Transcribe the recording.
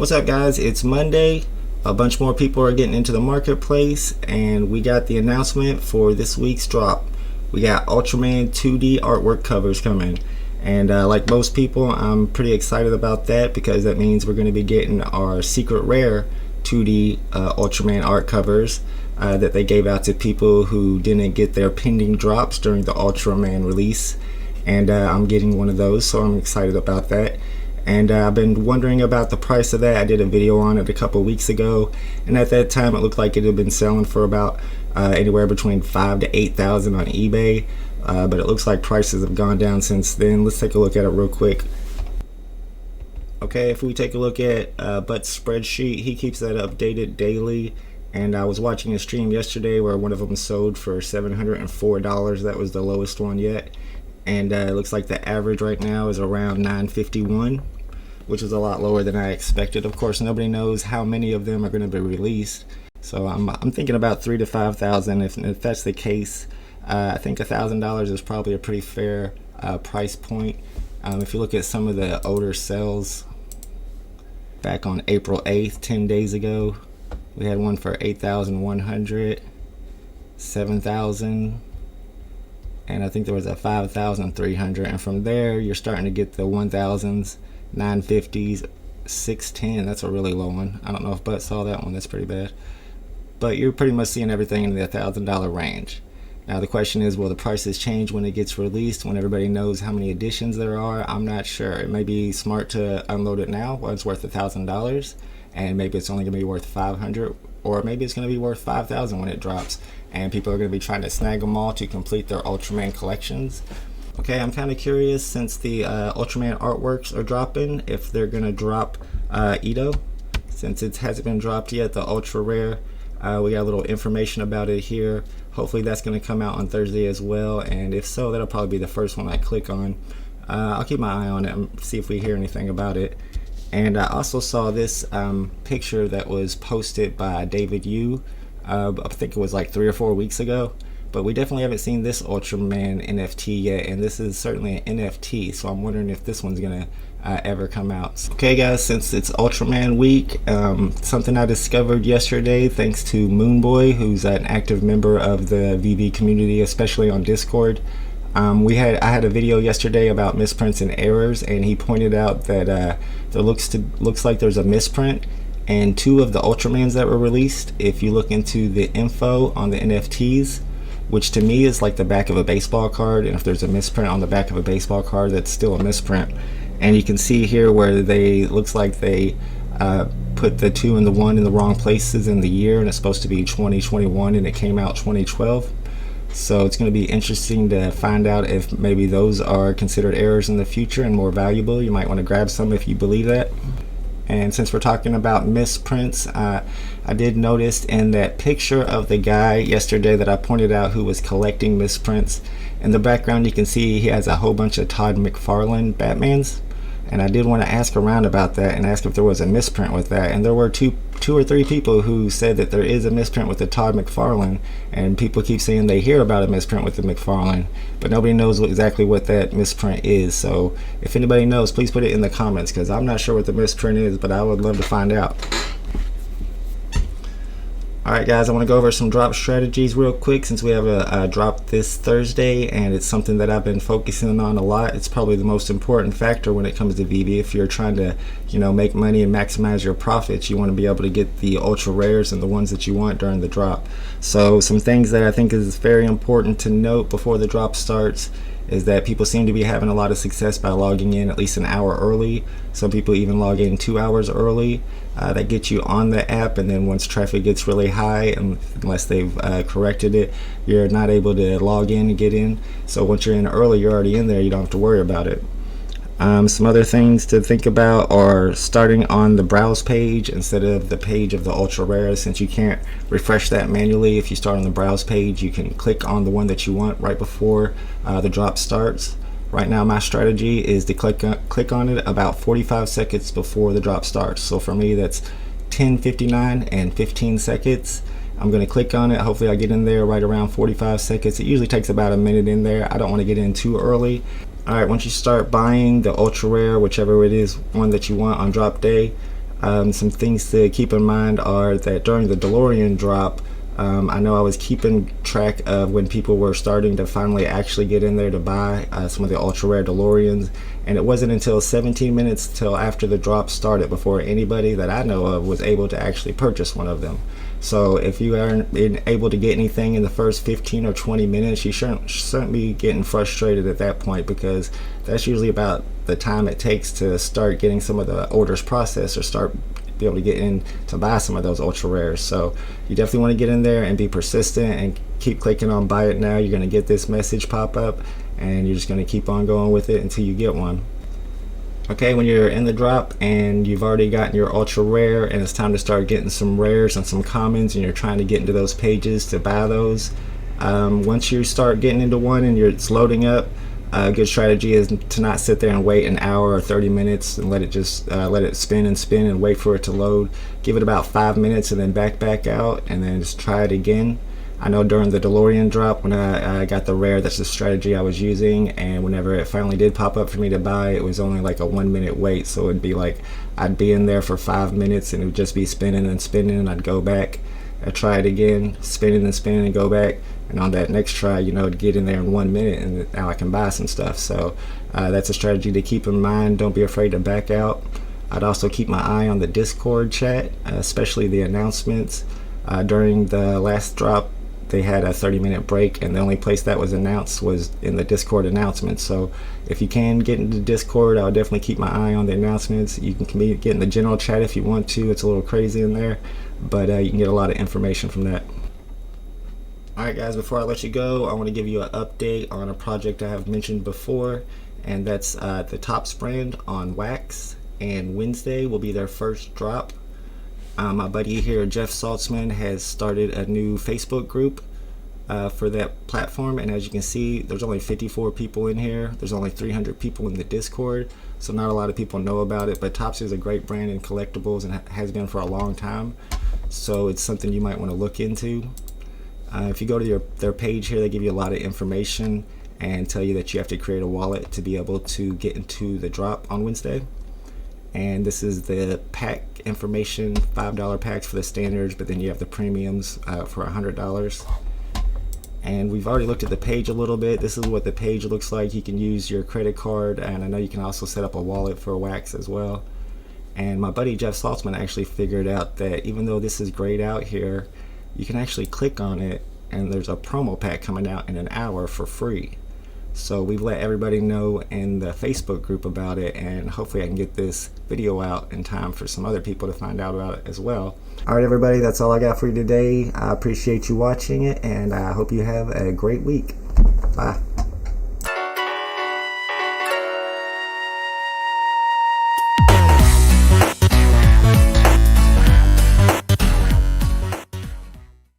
What's up, guys? It's Monday. A bunch more people are getting into the marketplace, and we got the announcement for this week's drop. We got Ultraman 2D artwork covers coming, and like most people, I'm pretty excited about that because that means we're going to be getting our secret rare 2D Ultraman art covers that they gave out to people who didn't get their pending drops during the Ultraman release, and I'm getting one of those, so I'm excited about that. And I've been wondering about the price of that. I did a video on it a couple weeks ago, and at that time it looked like it had been selling for about anywhere between $5,000 to $8,000 on eBay, but it looks like prices have gone down since then. Let's take a look at it real quick. Okay, if we take a look at Butt's Spreadsheet, he keeps that updated daily, and I was watching a stream yesterday where one of them sold for $704. That was the lowest one yet, and it looks like the average right now is around $951, which is a lot lower than I expected. Of course, nobody knows how many of them are going to be released, so I'm thinking about 3,000 to 5,000. If that's the case, I think $1,000 is probably a pretty fair price point. If you look at some of the older sales back on April 8th, 10 days ago, we had one for 8,100, 7,000, and I think there was a 5,300, and from there you're starting to get the 1,000s, 950s, 610. That's a really low one. I don't know if Butt saw that one. That's pretty bad, but you're pretty much seeing everything in the $1,000 range. Now the question is, will the prices change when it gets released, when everybody knows how many editions there are? I'm not sure. It may be smart to unload it now while it's worth $1,000, and maybe it's only going to be worth $500, or maybe it's going to be worth $5,000 when it drops, and people are going to be trying to snag them all to complete their Ultraman collections. Okay, I'm kind of curious, since the Ultraman artworks are dropping, if they're going to drop Ito, since it hasn't been dropped yet, the ultra rare. We got a little information about it here. Hopefully that's going to come out on Thursday as well, and if so, that'll probably be the first one I click on. I'll keep my eye on it and see if we hear anything about it. And I also saw this picture that was posted by David Yu. I think it was like 3 or 4 weeks ago, but we definitely haven't seen this Ultraman NFT yet, and this is certainly an NFT, so I'm wondering if this one's gonna ever come out. Okay guys, since it's Ultraman week, something I discovered yesterday thanks to Moonboy, who's an active member of the VeVe community, especially on Discord. I had a video yesterday about misprints and errors, and he pointed out that there looks like there's a misprint and 2 of the Ultramans that were released. If you look into the info on the NFTs, which to me is like the back of a baseball card, and if there's a misprint on the back of a baseball card, that's still a misprint. And you can see here where looks like they put the 2 and the 1 in the wrong places in the year, and it's supposed to be 2021 and it came out 2012. So it's going to be interesting to find out if maybe those are considered errors in the future and more valuable. You might want to grab some if you believe that. And since we're talking about misprints, I did notice in that picture of the guy yesterday that I pointed out who was collecting misprints, in the background you can see he has a whole bunch of Todd McFarlane Batmans, and I did want to ask around about that and ask if there was a misprint with that, and there were two or three people who said that there is a misprint with the Todd McFarlane, and people keep saying they hear about a misprint with the McFarlane, but nobody knows exactly what that misprint is. So if anybody knows, please put it in the comments, because I'm not sure what the misprint is, but I would love to find out. Alright guys, I want to go over some drop strategies real quick, since we have a drop this Thursday, and it's something that I've been focusing on a lot. It's probably the most important factor when it comes to VeVe. If you're trying to, make money and maximize your profits, you want to be able to get the ultra rares and the ones that you want during the drop. So some things that I think is very important to note before the drop starts is that people seem to be having a lot of success by logging in at least an hour early. Some people even log in 2 hours early. That gets you on the app, and then once traffic gets really high, unless they've corrected it, you're not able to log in and get in. So once you're in early, you're already in there, you don't have to worry about it. Some other things to think about are starting on the browse page instead of the page of the ultra rare, since you can't refresh that manually. If you start on the browse page, you can click on the one that you want right before the drop starts. Right now my strategy is to click on it about 45 seconds before the drop starts. So for me, that's 10:59 and 15 seconds. I'm going to click on it. Hopefully I get in there right around 45 seconds. It usually takes about a minute in there. I don't want to get in too early. Alright, once you start buying the ultra rare, whichever it is, one that you want on drop day, Some things to keep in mind are that during the DeLorean drop, I know I was keeping track of when people were starting to finally actually get in there to buy some of the ultra rare DeLoreans, and it wasn't until 17 minutes till after the drop started before anybody that I know of was able to actually purchase one of them. So if you aren't able to get anything in the first 15 or 20 minutes, you shouldn't be getting frustrated at that point, because that's usually about the time it takes to start getting some of the orders processed or start be able to get in to buy some of those ultra rares. So you definitely want to get in there and be persistent and keep clicking on buy it now. You're going to get this message pop up, and you're just going to keep on going with it until you get one. Okay, when you're in the drop and you've already gotten your ultra rare and it's time to start getting some rares and some commons, and you're trying to get into those pages to buy those, once you start getting into one and it's loading up, a good strategy is to not sit there and wait an hour or 30 minutes and let it just let it spin and spin and wait for it to load. Give it about 5 minutes and then back out, and then just try it again. I know during the DeLorean drop, when I got the rare, that's the strategy I was using, and whenever it finally did pop up for me to buy, it was only like a 1 minute wait. So it'd be like I'd be in there for 5 minutes and it would just be spinning and spinning, and I'd go back, I'd try it again, spinning and spinning, and go back, and on that next try, you know, to get in there in 1 minute, and now I can buy some stuff. So that's a strategy to keep in mind. Don't be afraid to back out. I'd also keep my eye on the Discord chat, especially the announcements. During the last drop, they had a 30-minute break, and the only place that was announced was in the Discord announcements. So if you can get into Discord, I would definitely keep my eye on the announcements. You can get in the general chat if you want to. It's a little crazy in there, but you can get a lot of information from that. Alright guys, before I let you go, I want to give you an update on a project I have mentioned before, and that's the Topps brand on Wax, and Wednesday will be their first drop. My buddy here, Jeff Saltzman, has started a new Facebook group for that platform, and as you can see, there's only 54 people in here. There's only 300 people in the Discord, so not a lot of people know about it, but Topps is a great brand in collectibles and has been for a long time, so it's something you might want to look into. If you go to their page here, they give you a lot of information and tell you that you have to create a wallet to be able to get into the drop on Wednesday. And this is the pack information, $5 packs for the standards, but then you have the premiums for $100. And we've already looked at the page a little bit. This is what the page looks like. You can use your credit card, and I know you can also set up a wallet for Wax as well. And my buddy Jeff Saltzman actually figured out that even though this is grayed out here, you can actually click on it and there's a promo pack coming out in an hour for free. So we've let everybody know in the Facebook group about it, and hopefully I can get this video out in time for some other people to find out about it as well. Alright everybody, that's all I got for you today. I appreciate you watching it, and I hope you have a great week. Bye.